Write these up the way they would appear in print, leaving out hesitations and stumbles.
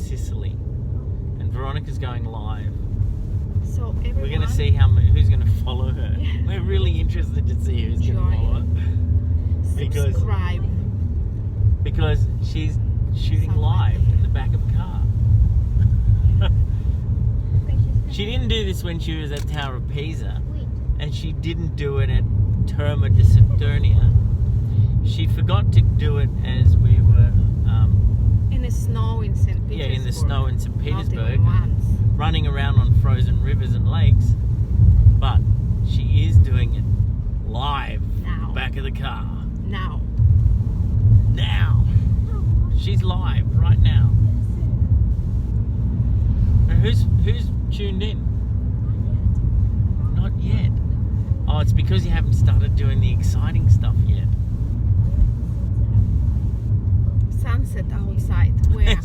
Sicily, and Veronica's going live. So everyone, We're going to see who's going to follow her. We're really interested to see who's going to follow her. subscribe. Because she's shooting live in the back of a car. She didn't do this when she was at Tower of Pisa, and she didn't do it at Terma de Saturnia. She forgot to do it as we were In the snow in St. Petersburg. in the snow in St Petersburg, once. running around on frozen rivers and lakes. But she is doing it live, Now. back of the car. Now. She's live right now. And who's tuned in? Not yet. Oh, it's because you haven't started doing the exciting stuff yet. Sunset outside. Where?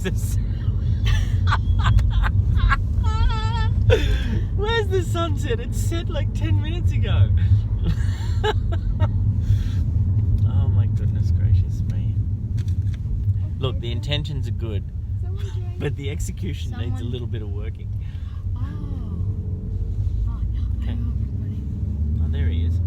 Where's the sunset? It set like 10 minutes ago. Oh my goodness gracious me. Look, the intentions are good, but the execution needs a little bit of working. Okay. Oh, there he is.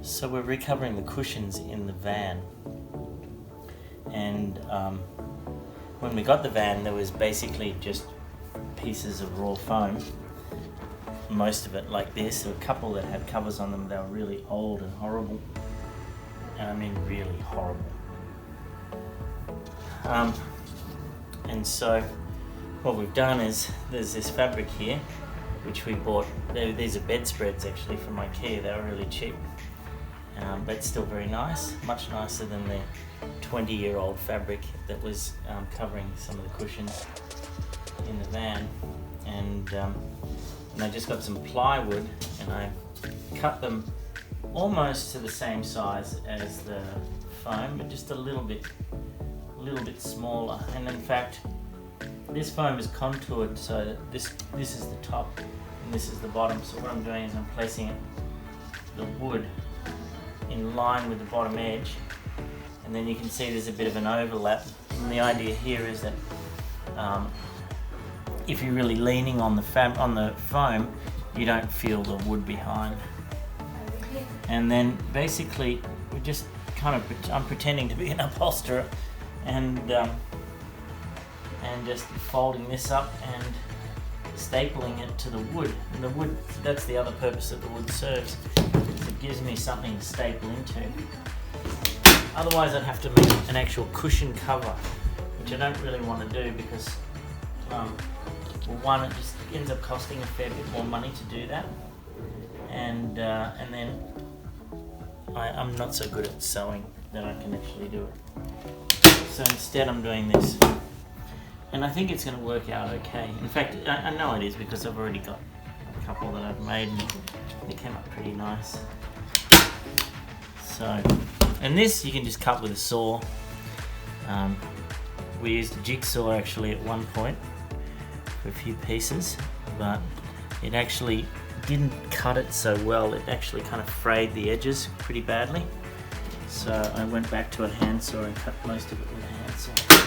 So we're recovering the cushions in the van, and when we got the van there was basically just pieces of raw foam, most of it like this. There were a couple that had covers on them. They were really old and horrible, and I mean really horrible. And so what we've done is there's this fabric here which we bought. These are bedspreads actually from IKEA. They were really cheap. But it's still very nice, much nicer than the 20-year-old fabric that was covering some of the cushions in the van. And I just got some plywood and I cut them almost to the same size as the foam, but just a little bit smaller. And in fact, this foam is contoured so that this is the top and this is the bottom. So what I'm doing is I'm placing the wood in line with the bottom edge, and then you can see there's a bit of an overlap. And the idea here is that if you're really leaning on the foam, you don't feel the wood behind. And then basically we just I'm pretending to be an upholsterer and just folding this up and stapling it to the wood. And the wood, that's the other purpose that the wood serves. It gives me something to staple into. Otherwise I'd have to make an actual cushion cover, which I don't really want to do because well, one, it just ends up costing a fair bit more money to do that, and then I'm not so good at sewing that I can actually do it. So instead I'm doing this, and I think it's going to work out okay. In fact, I know it is because I've already got a couple that I've made and they came up pretty nice. So, and this you can just cut with a saw. We used a jigsaw actually at one point for a few pieces, but it actually didn't cut it so well. It actually kind of frayed the edges pretty badly. So I went back to a handsaw and cut most of it with a handsaw.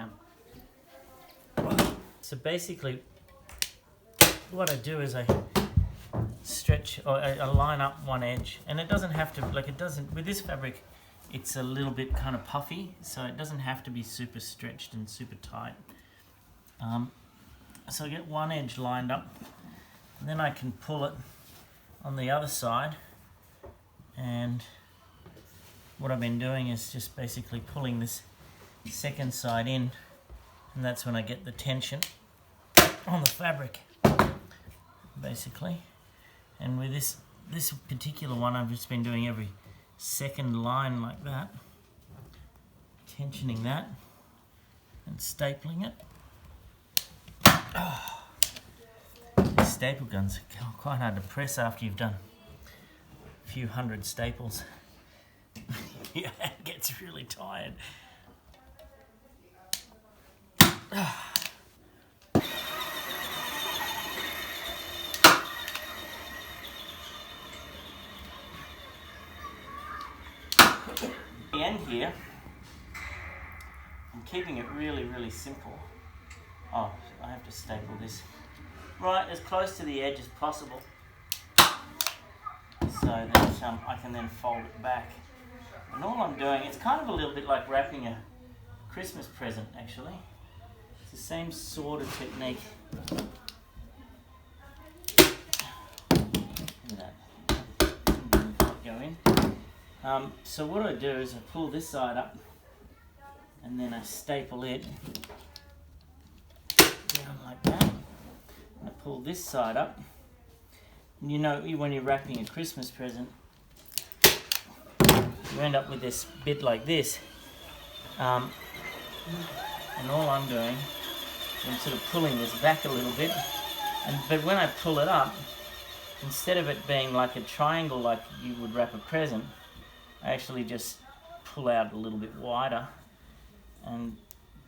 down. So basically, what I do is I stretch, or I line up one edge, and it doesn't have to, like it doesn't, with this fabric, it's a little bit kind of puffy, so it doesn't have to be super stretched and super tight. So I get one edge lined up, and then I can pull it on the other side, and what I've been doing is just basically pulling this second side in, and that's when I get the tension on the fabric, basically. And with this particular one, I've just been doing every second line like that, tensioning that and stapling it. Oh, these staple guns are quite hard to press after you've done a few hundred staples. Your hand gets really tired. The end here, I'm keeping it really, really simple. Oh, I have to staple this right as close to the edge as possible, so that I can then fold it back. And all I'm doing, it's kind of a little bit like wrapping a Christmas present, actually. It's the same sort of technique. Look at that. Go in. So what I do is I pull this side up, and then I staple it down like that. I pull this side up. And you know, when you're wrapping a Christmas present, you end up with this bit like this. And all I'm doing is I'm sort of pulling this back a little bit. But when I pull it up, instead of it being like a triangle like you would wrap a present, I actually just pull out a little bit wider, and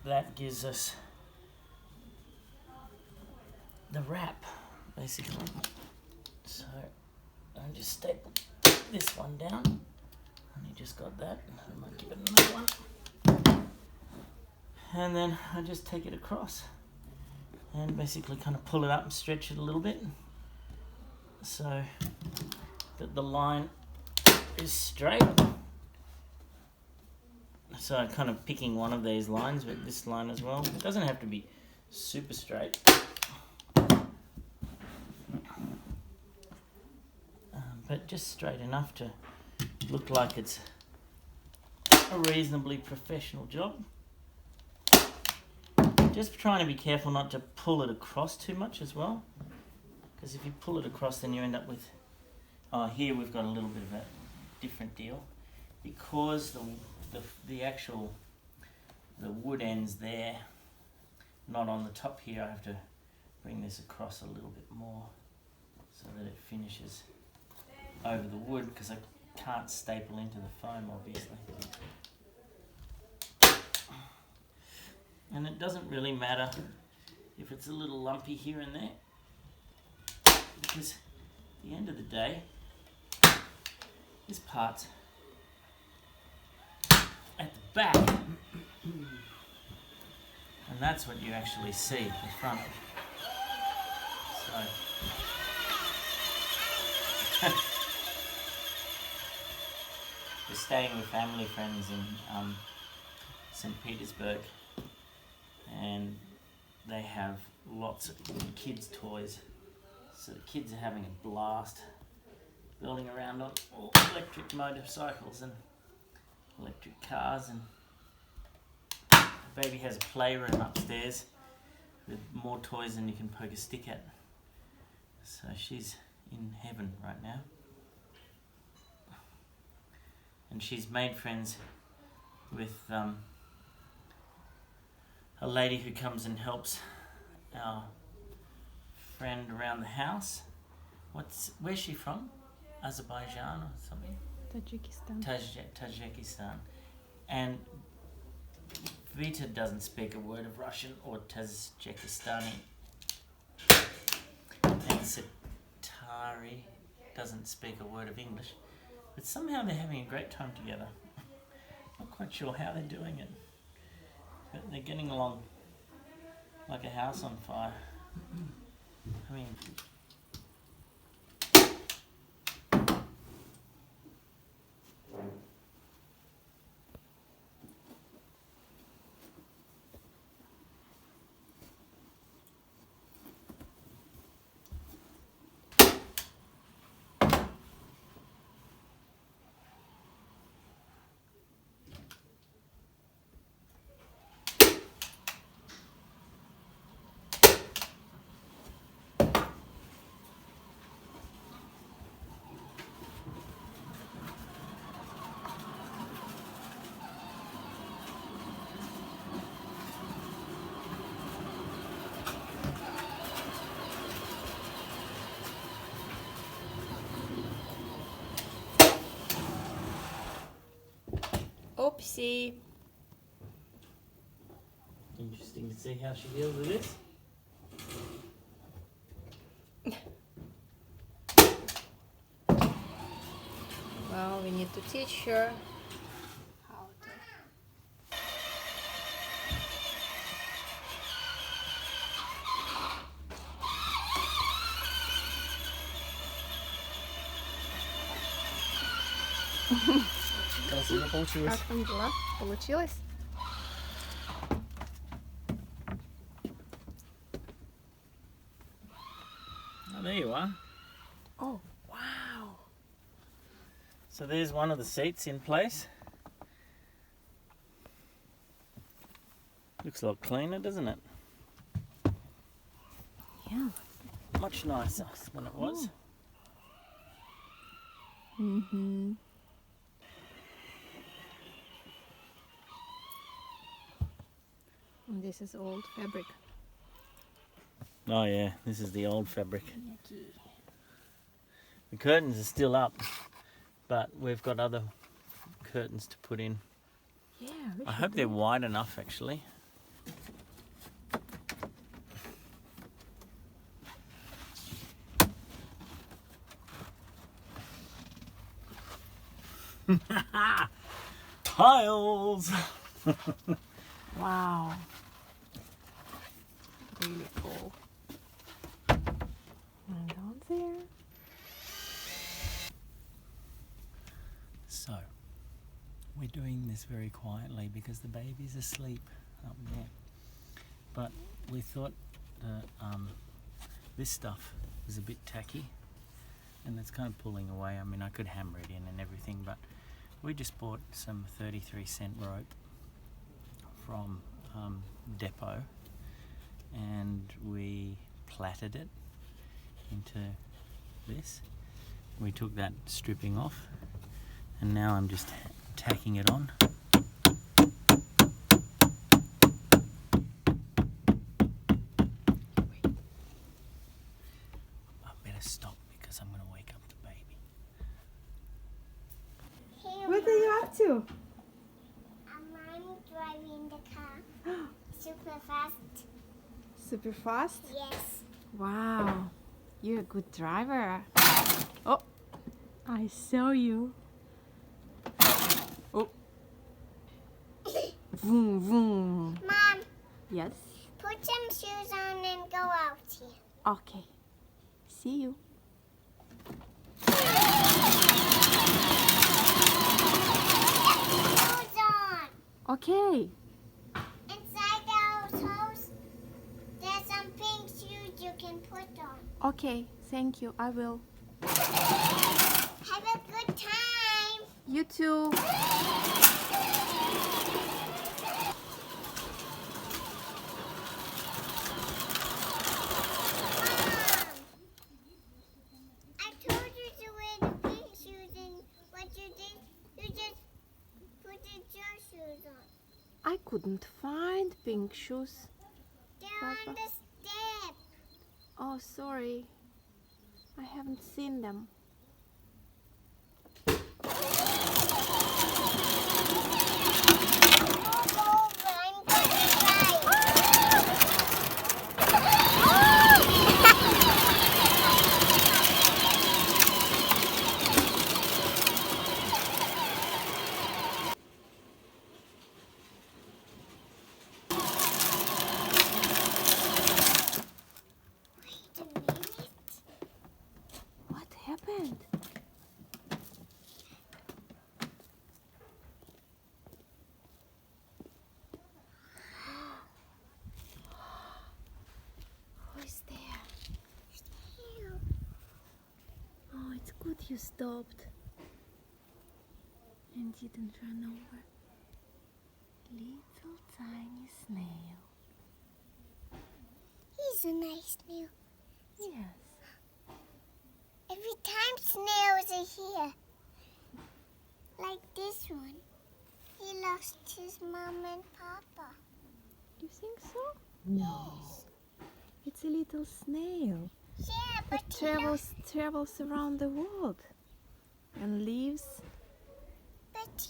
that gives us the wrap, basically. So I just staple this one down, and you just got that. I might give it another one, and then I just take it across and basically kind of pull it up and stretch it a little bit so that the line is straight. So I'm kind of picking one of these lines, but this line as well. It doesn't have to be super straight. But just straight enough to look like it's a reasonably professional job. Just trying to be careful not to pull it across too much as well, because if you pull it across, then you end up with, here we've got a little bit of a different deal, because the wood ends there, not on the top here. I have to bring this across a little bit more so that it finishes over the wood, because I can't staple into the foam, obviously. And it doesn't really matter if it's a little lumpy here and there, because at the end of the day, this part's at the back, and that's what you actually see at the front. So we're staying with family friends in St Petersburg, and they have lots of kids' toys. So the kids are having a blast building around on all electric motorcycles and electric cars, and the baby has a playroom upstairs with more toys than you can poke a stick at. So she's in heaven right now. And she's made friends with a lady who comes and helps our friend around the house. Where's she from? Azerbaijan or something? Tajikistan. And Vita doesn't speak a word of Russian or Tajikistani. And Satari doesn't speak a word of English. But somehow they're having a great time together. Not quite sure how they're doing it. But they're getting along like a house on fire. I mean, Oopsie. interesting to see how she deals with this. Well, we need to teach her how to. Красиво получилось. Как там дела? Получилось? Oh, there you are. Oh, wow. So there's one of the seats in place. Looks a lot cleaner, doesn't it? Yeah. Much nicer than it was. Mm-hmm. This is old fabric. Oh yeah, this is the old fabric. Yucky. The curtains are still up, but we've got other curtains to put in. Yeah. I hope they're wide enough actually. Tiles! Wow. Really cool. And down there. So, we're doing this very quietly because the baby's asleep up there. But we thought that this stuff is a bit tacky and it's kind of pulling away. I mean, I could hammer it in and everything, but we just bought some 33-cent rope from Depot and we plaited it into this. We took that stripping off and now I'm just tacking it on. I better stop because I'm going to wake up the baby. What are you up to? I'm driving the car super fast. Super fast? Yes. Wow. You're a good driver. Oh, I saw you. Oh. Vroom, vroom. Mom, Yes? put some shoes on and go out here. Okay. See you. Shoes on. Okay. Inside those holes, there's some pink shoes you can put on. Okay. Thank you. I will. Have a good time. You too. I told you to wear the pink shoes, and what you did, you just put the your shoes on. I couldn't find pink shoes. They're on Papa. the step. Oh, sorry. I haven't seen them. Move over, I'm going to drive. you stopped and didn't run over. Little tiny snail. He's a nice snail. Yes. Every time snails are here, like this one, he lost his mom and papa. You think so? No. It's a little snail Yeah, but that travels around the world and lives.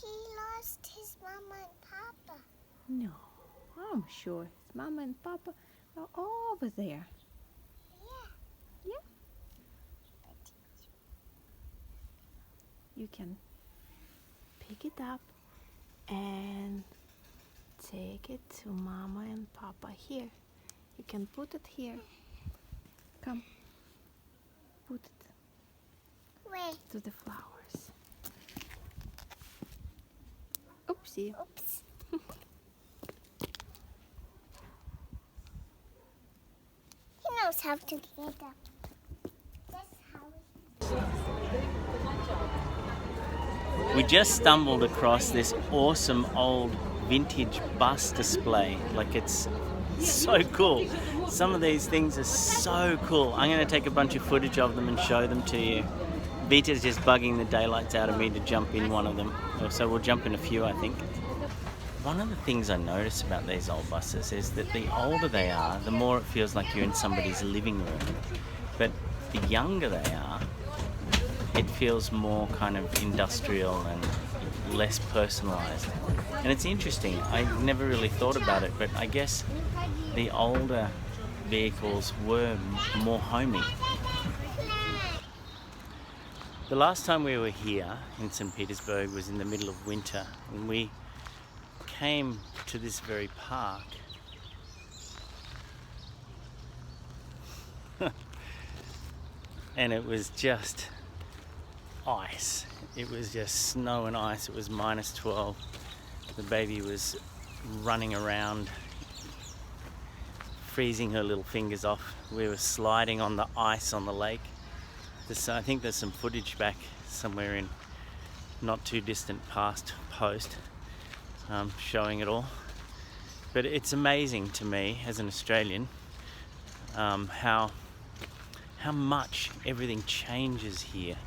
he lost his mama and papa. No, I'm sure his mama and papa are over there. Yeah. Yeah. You can pick it up and take it to mama and papa here. You can put it here. Come. Put it Wait. to the flowers. Oopsie. Oops. He knows how to get up. That's how We just stumbled across this awesome old vintage bus display. Like, it's so cool. Some of these things are so cool. I'm going to take a bunch of footage of them and show them to you. Vita's just bugging the daylights out of me to jump in one of them. So we'll jump in a few, I think. One of the things I notice about these old buses is that the older they are, the more it feels like you're in somebody's living room. But the younger they are, it feels more kind of industrial and less personalized. And it's interesting, I never really thought about it, but I guess the older vehicles were more homey. The last time we were here in St Petersburg was in the middle of winter, and we came to this very park. And it was just ice. It was just snow and ice. It was -12. The baby was running around, freezing her little fingers off. We were sliding on the ice on the lake. I think there's some footage back somewhere in not too distant past post showing it all. But it's amazing to me as an Australian how much everything changes here.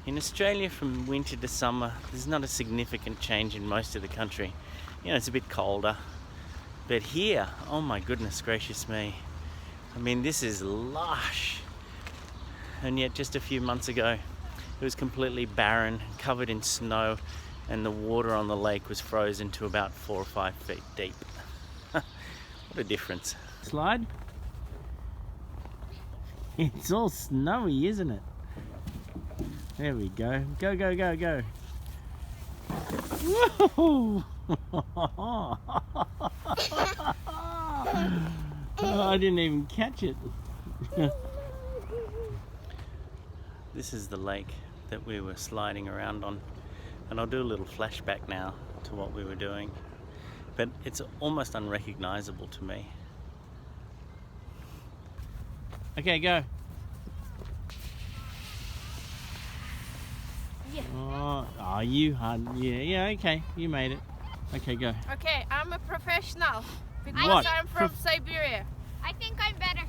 In Australia, from winter to summer, there's not a significant change in most of the country. You know, it's a bit colder. But here, oh my goodness gracious me. I mean, this is lush. And yet just a few months ago, it was completely barren, covered in snow, and the water on the lake was frozen to about 4 or 5 feet deep. What a difference. Slide? It's all snowy, isn't it? There we go. Go, go, go, go. Whoa! Oh, I didn't even catch it. This is the lake that we were sliding around on, and I'll do a little flashback now to what we were doing, but it's almost unrecognizable to me. Okay, go. Yeah. Oh, you had, yeah, okay, you made it. Okay, go. Okay, I'm a professional because What? I'm from Siberia. I think I'm better.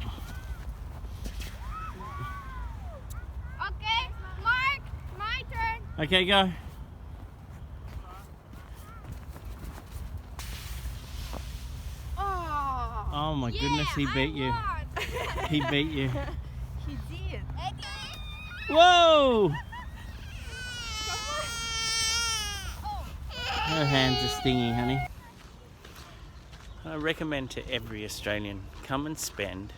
Okay, Mark, my turn. Okay, go. Oh my goodness, he beat you. He beat you. He did. Whoa! Her hands are stingy, honey. I recommend to every Australian, come and spend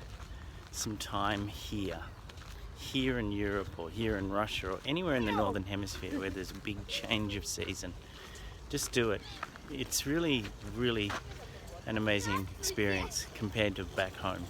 some time here. Here in Europe or here in Russia or anywhere in the Northern Hemisphere where there's a big change of season. Just do it. It's really, really an amazing experience compared to back home.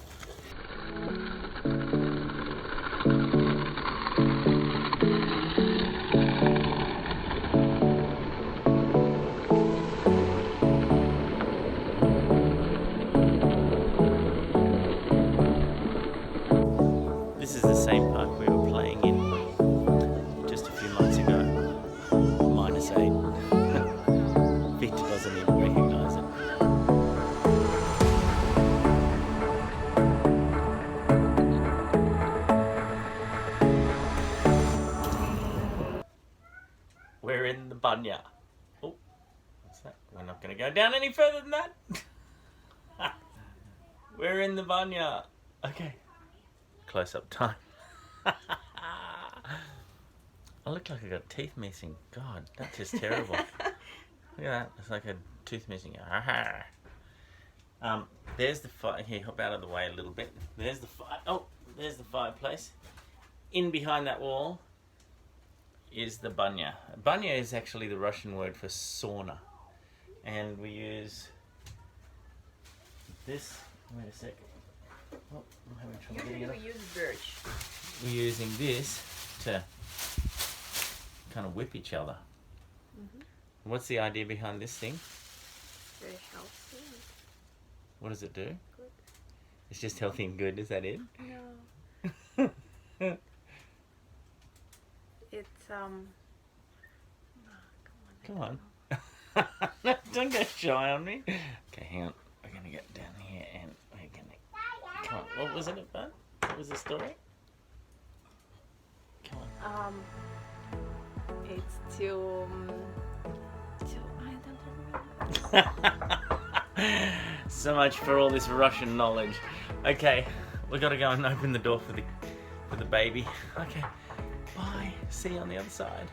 This is the same park we were playing in just a What's that? We're not going to go down any further than that. We're in the banya. Okay. Close up time. I look like I got teeth missing. God, that's just terrible. Look at that. It's like a tooth missing. There's the fire. Here, hop out of the way a little bit. There's the fire. Oh, there's the fireplace. In behind that wall is the banya. Banya is actually the Russian word for sauna. And we use this. Wait a sec. Oh, I'm having trouble getting it off. We use birch. We're using this to kind of whip each other. What's the idea behind this thing? Very healthy. What does it do? Good. It's just healthy and good, is that it? No. It's Come on. Don't go shy on me. Okay, hang on. We're gonna get down here and we're gonna. Come on. What was it about? What was the story? Come on. It's to I don't remember. So much for all this Russian knowledge. Okay, we gotta go and open the door for the baby. Okay, bye. See you on the other side.